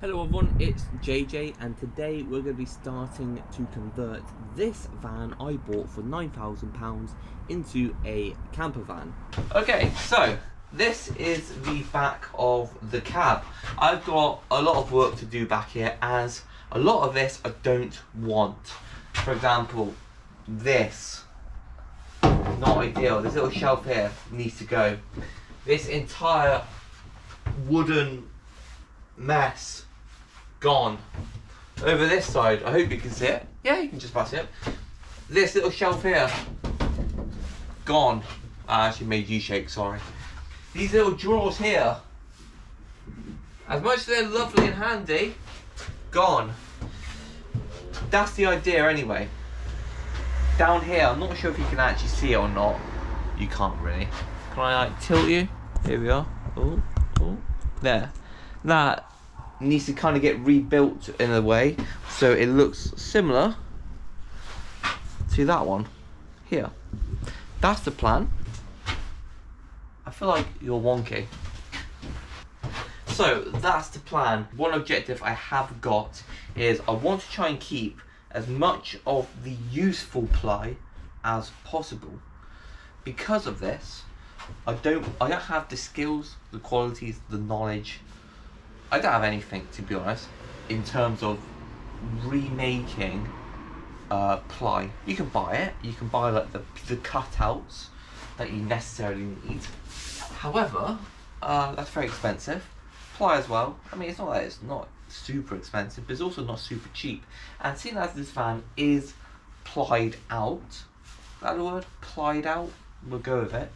Hello everyone, it's JJ and today we're going to be starting to convert this van I bought for £9,000 into a camper van. Okay, so this is the back of the cab. I've got a lot of work to do back here as a lot of this I don't want. For example, this, not ideal. This little shelf here needs to go. This entire wooden mess gone. Over this side, I hope you can see it. Yeah, you can just pass it. This little shelf here, gone. I actually made you shake, sorry. These little drawers here, as much as they're lovely and handy, gone. That's the idea anyway. Down here, I'm not sure if you can actually see it or not. You can't really. Can I like tilt you? Here we are. Oh, there. That needs to kind of get rebuilt in a way so it looks similar to that one here. That's the plan. I feel like you're wonky. So that's the plan. One objective I have got is I want to try and keep as much of the useful ply as possible. Because of this, I don't have the skills, the qualities, the knowledge. I don't have anything, to be honest, in terms of remaking ply. You can buy it. You can buy like the cutouts that you necessarily need. However, that's very expensive. Ply as well. I mean, it's not that it's not super expensive, but it's also not super cheap. And seeing as this van is plied out, is that a word? Plied out? We'll go with it.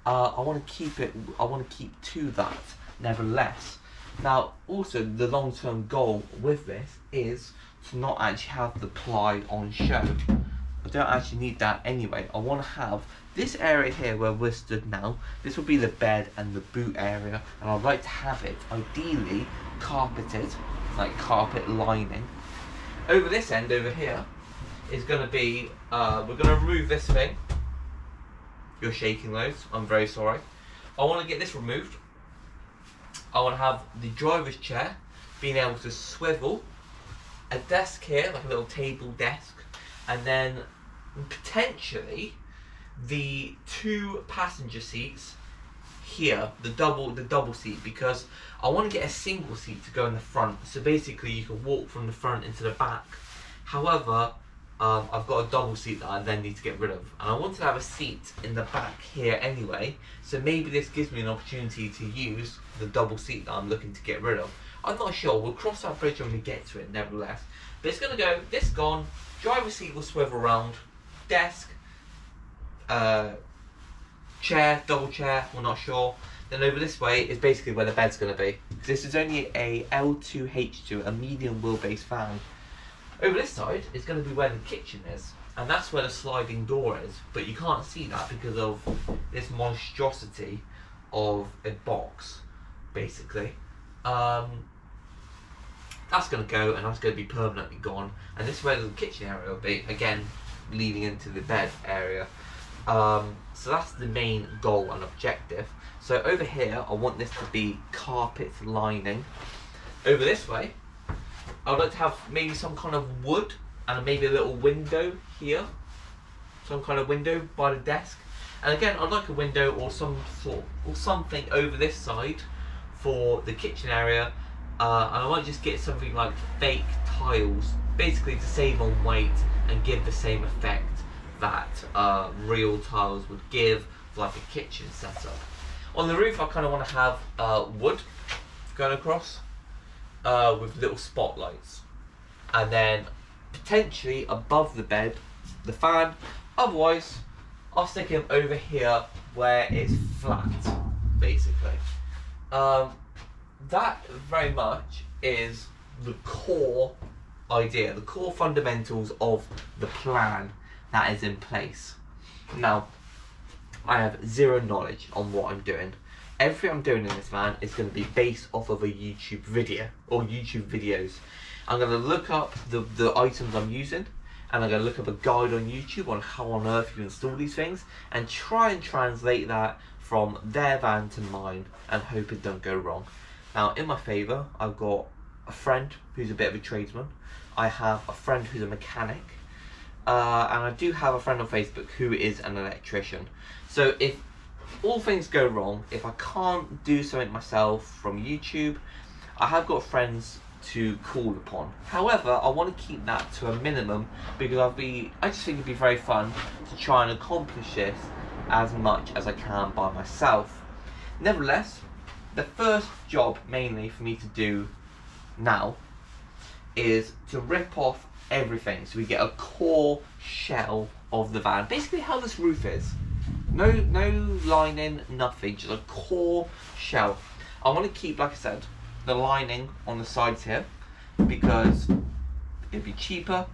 I want to keep it. I want to keep to that, nevertheless. Now, also, the long-term goal with this is to not actually have the ply on show. I don't actually need that anyway. I want to have this area here where we're stood now. This will be the bed and the boot area, and I'd like to have it ideally carpeted, like carpet lining. Over this end over here is going to be, we're going to remove this thing. You're shaking loads, I'm very sorry. I want to get this removed. I want to have the driver's chair being able to swivel, a desk here, like a little table desk, and then potentially the two passenger seats here, the double seat, because I want to get a single seat to go in the front. So basically you can walk from the front into the back. However, I've got a double seat that I then need to get rid of, and I wanted to have a seat in the back here anyway, so maybe this gives me an opportunity to use the double seat that I'm looking to get rid of. I'm not sure, we'll cross that bridge when we get to it nevertheless. But it's going to go, this gone, driver's seat will swivel around, desk, chair, double chair, we're not sure. Then over this way is basically where the bed's going to be. This is only a L2H2, a medium wheelbase van. Over this side is going to be where the kitchen is, and that's where the sliding door is, but you can't see that because of this monstrosity of a box, basically. That's going to go, and that's going to be permanently gone, and this is where the kitchen area will be, again, leading into the bed area. So that's the main goal and objective. So over here, I want this to be carpet lining. Over this way, I'd like to have maybe some kind of wood and maybe a little window here. Some kind of window by the desk. And again, I'd like a window or some sort or something over this side for the kitchen area. And I might just get something like fake tiles, basically to save on weight and give the same effect that real tiles would give for like a kitchen setup. On the roof, I kind of want to have wood going across. With little spotlights, and then potentially above the bed the fan. Otherwise I'll stick him over here where it's flat, basically. That very much is the core idea, the core fundamentals of the plan that is in place. Now, I have zero knowledge on what I'm doing. Everything I'm doing in this van is going to be based off of a YouTube video or YouTube videos. I'm going to look up the items I'm using, and I'm going to look up a guide on YouTube on how on earth you install these things and try and translate that from their van to mine and hope it don't go wrong. Now, in my favour, I've got a friend who's a bit of a tradesman. I have a friend who's a mechanic. And I do have a friend on Facebook who is an electrician. So if all things go wrong, if I can't do something myself from YouTube, I have got friends to call upon. However, I want to keep that to a minimum because I just think it'd be very fun to try and accomplish this as much as I can by myself. Nevertheless, the first job mainly for me to do now is to rip off everything so we get a core shell of the van. Basically how this roof is. No lining, nothing, just a core shell. I want to keep, like I said, the lining on the sides here because it'd be cheaper.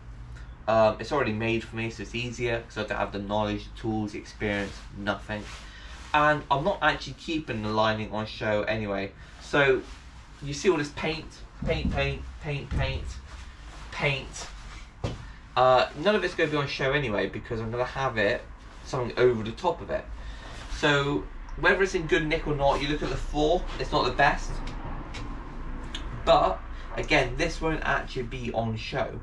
It's already made for me, so it's easier because I don't have the knowledge, the tools, the experience, nothing. And I'm not actually keeping the lining on show anyway. So you see all this paint. None of it's going to be on show anyway because I'm going to have something over the top of it. So whether it's in good nick or not, you look at the floor, it's not the best. But again, this won't actually be on show.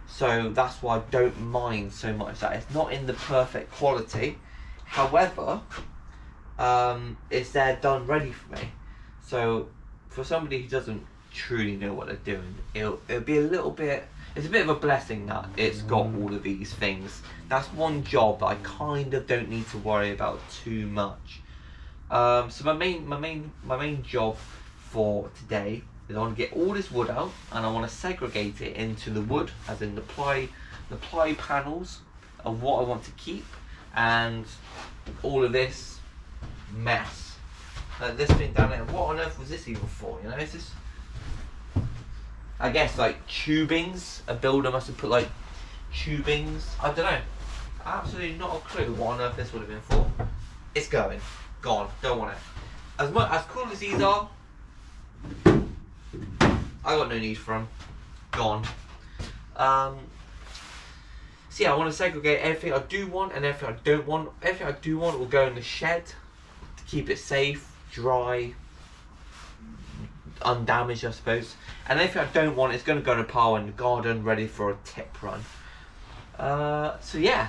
So that's why I don't mind so much that it's not in the perfect quality. However, it's there done ready for me. So for somebody who doesn't truly know what they're doing, it'll be a little bit, it's a bit of a blessing that it's got all of these things. That's one job that I kind of don't need to worry about too much. So my main job for today is I want to get all this wood out and I want to segregate it into the wood, as in the ply panels of what I want to keep, and all of this mess. This thing down there, what on earth was this even for? You know, is this, I guess, like tubings? A builder must have put like tubings. I don't know. Absolutely not a clue what on earth this would have been for. It's gone. Don't want it. As cool as these are, I got no need for them. Gone. So yeah, I want to segregate everything I do want and everything I don't want. Everything I do want will go in the shed to keep it safe, dry, undamaged, I suppose. And anything I don't want is going to go in a pile in the garden, ready for a tip run. So yeah,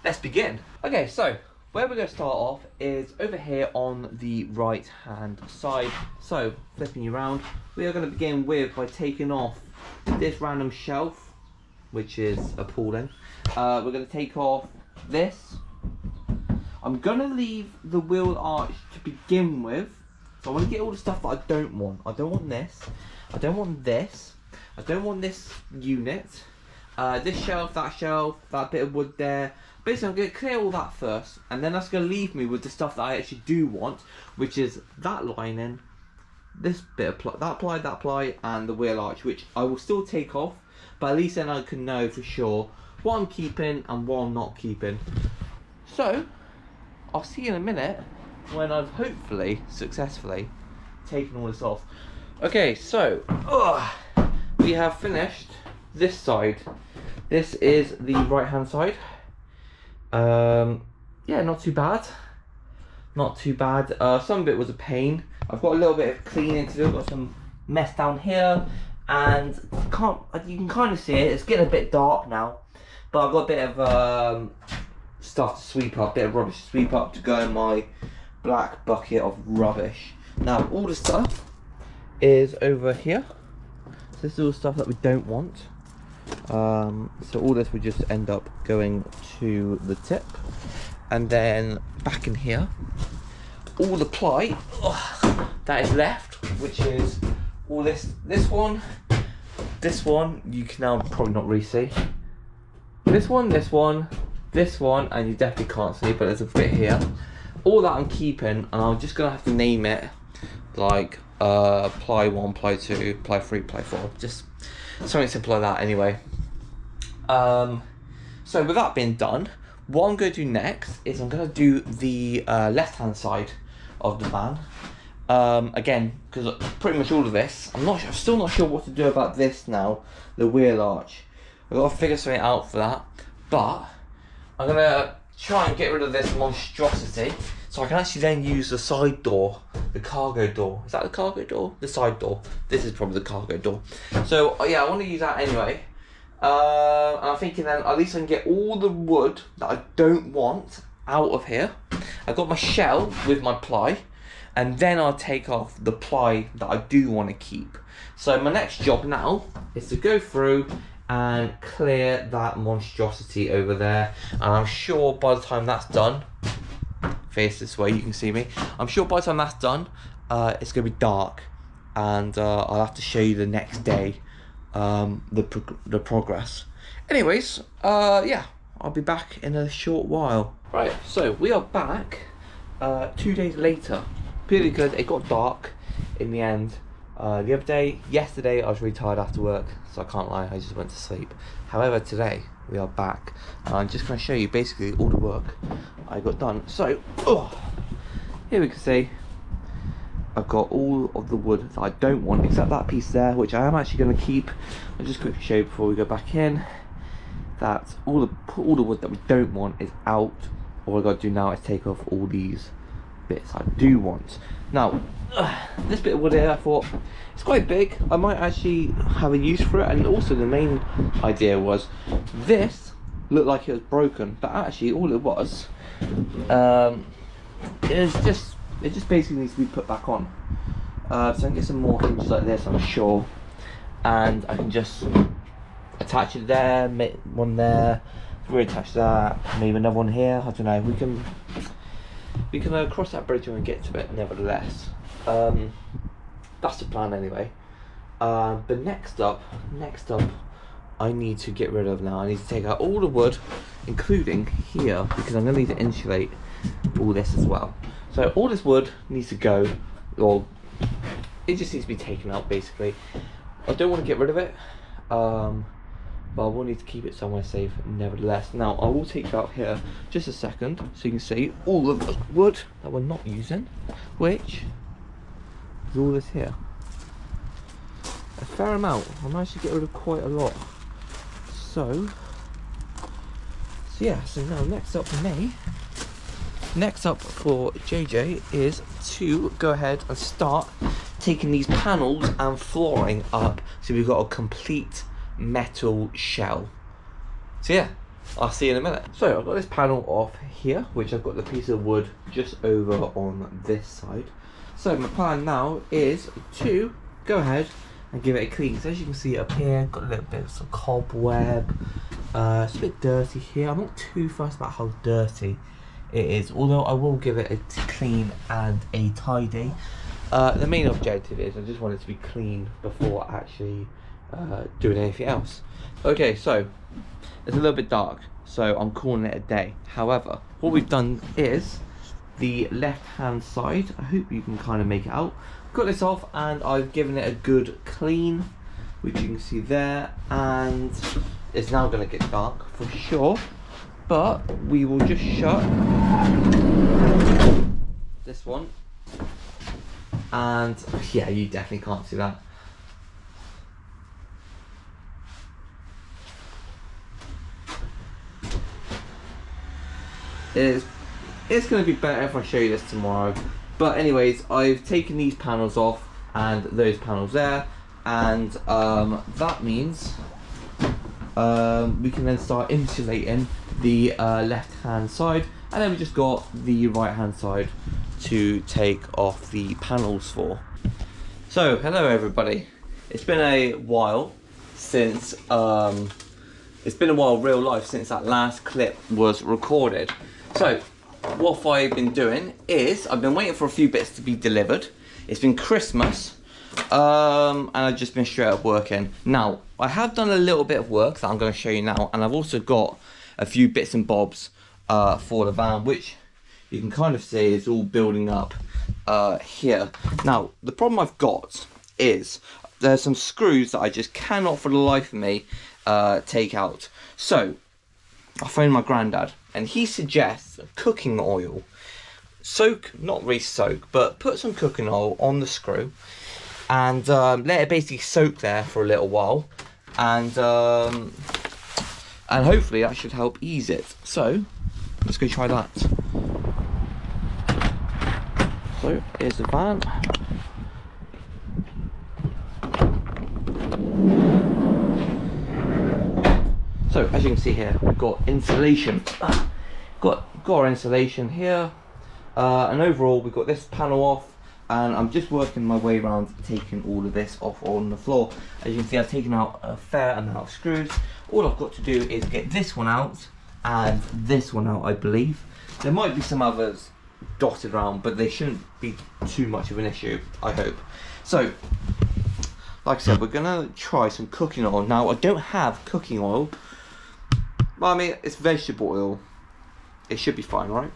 let's begin. Okay, so where we're going to start off is over here on the right hand side. So flipping you around, we are going to begin by taking off this random shelf, which is appalling. We're going to take off this. I'm going to leave the wheel arch to begin with. So I want to get all the stuff that I don't want. I don't want this. I don't want this. I don't want this unit. This shelf, that bit of wood there. Basically, I'm going to clear all that first, and then that's going to leave me with the stuff that I actually do want, which is that lining, this bit of that ply, and the wheel arch, which I will still take off, but at least then I can know for sure what I'm keeping and what I'm not keeping. So, I'll see you in a minute when I've hopefully successfully taken all this off. Okay, so we have finished this side. This is the right hand side. Yeah, not too bad. Some of it was a pain. I've got a little bit of cleaning to do. I've got some mess down here, and you can kind of see it. It's getting a bit dark now, but I've got a bit of stuff to sweep up, a bit of rubbish to sweep up to go in my black bucket of rubbish. Now all the stuff is over here. So this is all stuff that we don't want. So all this would just end up going to the tip, and then back in here, all the ply that is left, which is all this one, you can now probably not really see. This one, and you definitely can't see, but there's a bit here. All that I'm keeping, and I'm just gonna have to name it like ply 1, ply 2, ply 3, ply 4, just something simple like that anyway. So with that being done, what I'm going to do next is I'm going to do the left hand side of the van. Again, because pretty much all of this, I'm still not sure what to do about this now, the wheel arch. I've got to figure something out for that, but I'm going to try and get rid of this monstrosity, so I can actually then use the side door, the cargo door. Is that the cargo door? The side door. This is probably the cargo door. So yeah, I want to use that anyway. And I'm thinking then at least I can get all the wood that I don't want out of here. I've got my shell with my ply, and then I'll take off the ply that I do want to keep. So my next job now is to go through and clear that monstrosity over there. And I'm sure by the time that's done, face this way, you can see me. I'm sure by the time that's done, it's going to be dark. And I'll have to show you the next day the progress. Anyways, yeah, I'll be back in a short while. Right, so we are back 2 days later. Purely because it got dark in the end. The other day, yesterday, I was really tired after work, so I can't lie, I just went to sleep. However, today, we are back. And I'm just going to show you basically all the work I got done. So, here we can see I've got all of the wood that I don't want, except that piece there, which I am actually going to keep. I'll just quickly show you before we go back in that all the wood that we don't want is out. All I got to do now is take off all these bits I do want. Now, this bit of wood here, I thought it's quite big. I might actually have a use for it, and also the main idea was this looked like it was broken, but actually all it was, it just basically needs to be put back on. So I can get some more hinges like this, I'm sure, and I can just attach it there, make one there, reattach that, maybe another one here. I don't know. We can cross that bridge when we get to it. Nevertheless, that's the plan anyway. But next up, I need to get rid of now. I need to take out all the wood, including here, because I'm going to need to insulate all this as well. So all this wood needs to go, or it just needs to be taken out basically. I don't want to get rid of it, but I will need to keep it somewhere safe nevertheless. Now I will take you out here just a second so you can see all of the wood that we're not using, which is all this here. A fair amount. I managed to get rid of quite a lot. So yeah, so now next up for me, next up for JJ is to go ahead and start taking these panels and flooring up so we've got a complete metal shell. So yeah, I'll see you in a minute. So I've got this panel off here, which I've got the piece of wood just over on this side. So my plan now is to go ahead and give it a clean. So as you can see up here, got a little bit of some cobweb. It's a bit dirty here. I'm not too fussed about how dirty it is, although I will give it a clean and a tidy. The main objective is I just want it to be clean before actually doing anything else. Okay, so it's a little bit dark, so I'm calling it a day. However, what we've done is the left hand side, I hope you can kind of make it out, got this off and I've given it a good clean, which you can see there, and it's now going to get dark for sure, but we will just shut this one, and yeah, you definitely can't see that. It's going to be better if I show you this tomorrow. But anyways, I've taken these panels off and those panels there, and that means we can then start insulating the left hand side, and then we just got the right hand side to take off the panels for. So hello everybody, it's been a while since real life since that last clip was recorded. So what I've been doing is I've been waiting for a few bits to be delivered. It's been Christmas, and I've just been straight up working. Now I have done a little bit of work that I'm going to show you now, and I've also got a few bits and bobs for the van, which you can kind of see is all building up here. Now the problem I've got is there's some screws that I just cannot for the life of me take out. So I phoned my granddad and he suggests cooking oil. Not really soak, but put some cooking oil on the screw and let it basically soak there for a little while, and hopefully that should help ease it. So let's go try that. So here's the van. So as you can see here, we've got insulation. Got our insulation here, and overall we've got this panel off, and I'm just working my way around taking all of this off on the floor. As you can see, I've taken out a fair amount of screws. All I've got to do is get this one out and this one out, I believe. There might be some others dotted around, but they shouldn't be too much of an issue, I hope. So like I said, we're gonna try some cooking oil. Now I don't have cooking oil, well, I mean, it's vegetable oil. It should be fine, right?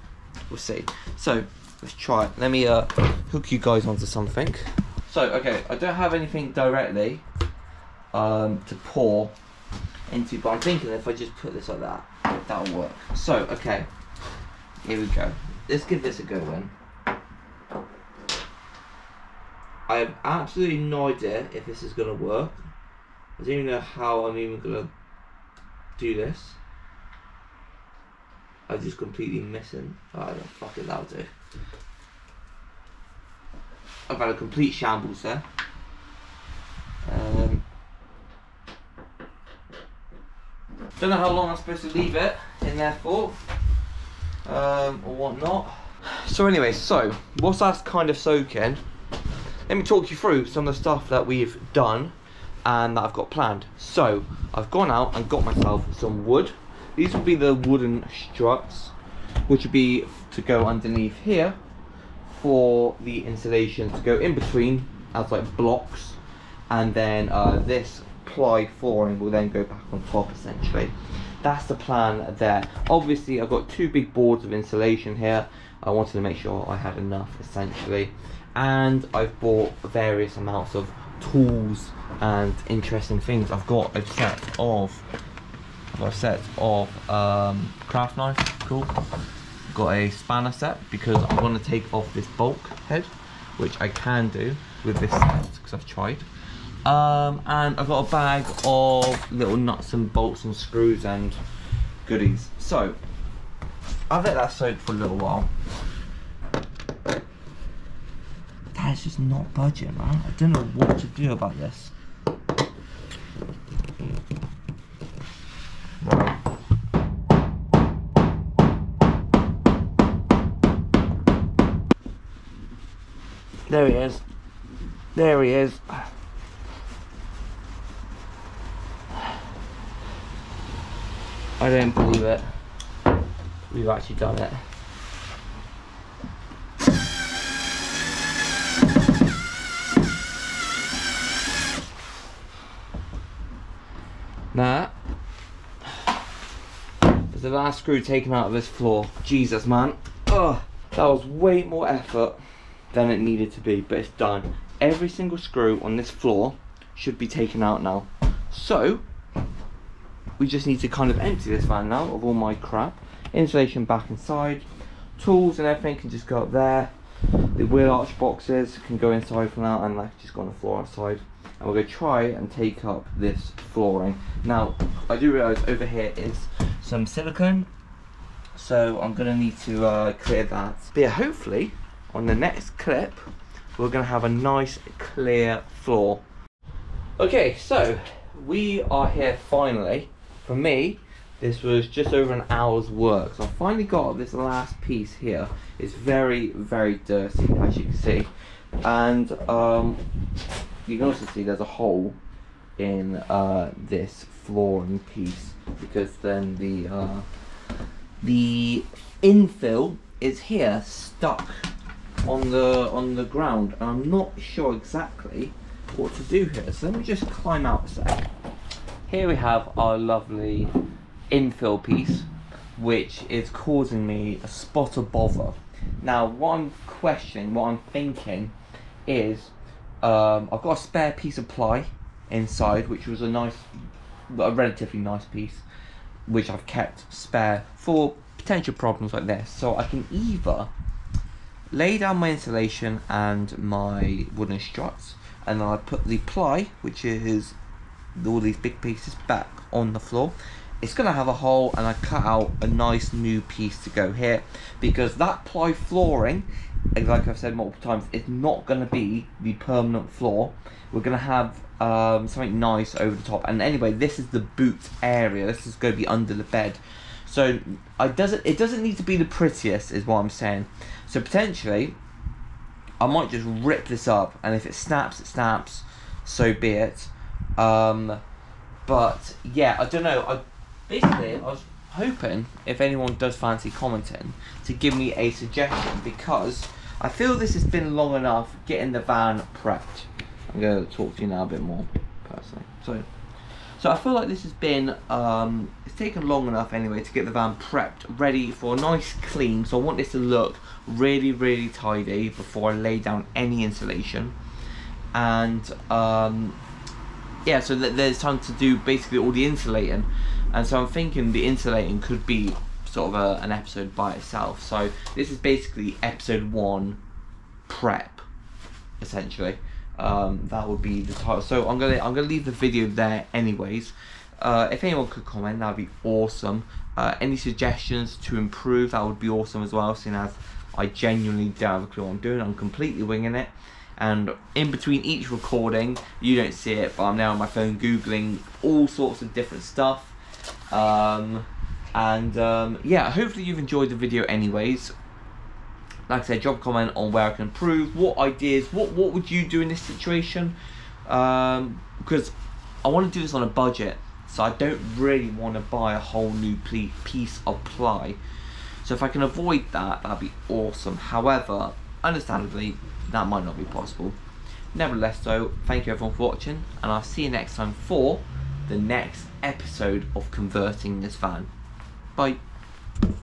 We'll see. So let's try it. Let me hook you guys onto something. So okay, I don't have anything directly to pour into, but I'm thinking if I just put this like that, that'll work. So okay, here we go. Let's give this a go then. I have absolutely no idea if this is gonna work. I don't even know how I'm even gonna do this. I'm just completely missing. Alright, fuck it, that'll do. I've had a complete shambles there. Don't know how long I'm supposed to leave it in there for, or whatnot. So anyway, so whilst that's kind of soaking, let me talk you through some of the stuff that we've done and that I've got planned. So I've gone out and got myself some wood. These will be the wooden struts, which would be to go underneath here for the insulation to go in between as like blocks, and then this ply flooring will then go back on top essentially. That's the plan there. Obviously I've got two big boards of insulation here. I wanted to make sure I had enough essentially, and I've bought various amounts of tools and interesting things. I've got a set of craft knife, cool. Got a spanner set because I'm going to take off this bulk head, which I can do with this set because I've tried. And I've got a bag of little nuts and bolts and screws and goodies. So I'll let that soak for a little while. That's just not budging, man. I don't know what to do about this. Right. There he is. There he is. I don't believe it. We've actually done it. That is the last screw taken out of this floor. Jesus, man. Ugh, that was way more effort than it needed to be, but it's done. Every single screw on this floor should be taken out now. So we just need to kind of empty this van now of all my crap. Insulation back inside, tools and everything can just go up there. The wheel arch boxes can go inside for now, and like just go on the floor outside. And we're going to try and take up this flooring. Now I do realise over here is some silicone, so I'm going to need to clear that. But yeah, hopefully on the next clip we're going to have a nice clear floor. Okay, so we are here finally. For me, this was just over an hour's work. So I finally got this last piece here. It's very, very dirty, as you can see. And you can also see there's a hole in this flooring piece, because then the infill is here stuck on the ground, and I'm not sure exactly what to do here. So let me just climb out a sec. Here we have our lovely infill piece, which is causing me a spot of bother. Now what I'm questioning, what I'm thinking is, I've got a spare piece of ply inside, which was a relatively nice piece, which I've kept spare for potential problems like this. So I can either lay down my insulation and my wooden struts, and then I put the ply, which is all these big pieces, back on the floor, it's going to have a hole, and I cut out a nice new piece to go here, because that ply flooring, like I've said multiple times, it's not going to be the permanent floor. We're going to have something nice over the top. And anyway, this is the boot area. This is going to be under the bed. So it doesn't need to be the prettiest, is what I'm saying. So potentially, I might just rip this up, and if it snaps, it snaps. So be it. But yeah, I don't know. Basically, I was hoping if anyone does fancy commenting to give me a suggestion, because I feel this has been long enough getting the van prepped. I'm going to talk to you now a bit more personally. So I feel like this has been, it's taken long enough anyway to get the van prepped, ready for a nice clean. So I want this to look really, really tidy before I lay down any insulation. And yeah, so there's time to do basically all the insulating. And so I'm thinking the insulating could be sort of an episode by itself. So this is basically episode 1 prep, essentially. That would be the title. So I'm gonna leave the video there anyways. If anyone could comment, that'd be awesome. Any suggestions to improve, that would be awesome as well, seeing as I genuinely don't have a clue what I'm doing. I'm completely winging it, and in between each recording, you don't see it, but I'm now on my phone googling all sorts of different stuff. Yeah, hopefully you've enjoyed the video anyways. Like I said, drop a comment on where I can improve, what ideas, what would you do in this situation, because I want to do this on a budget, so I don't really want to buy a whole new piece of ply. So if I can avoid that, that'd be awesome. However, understandably, that might not be possible. Nevertheless though, thank you everyone for watching, and I'll see you next time for the next episode of converting this van. Bye.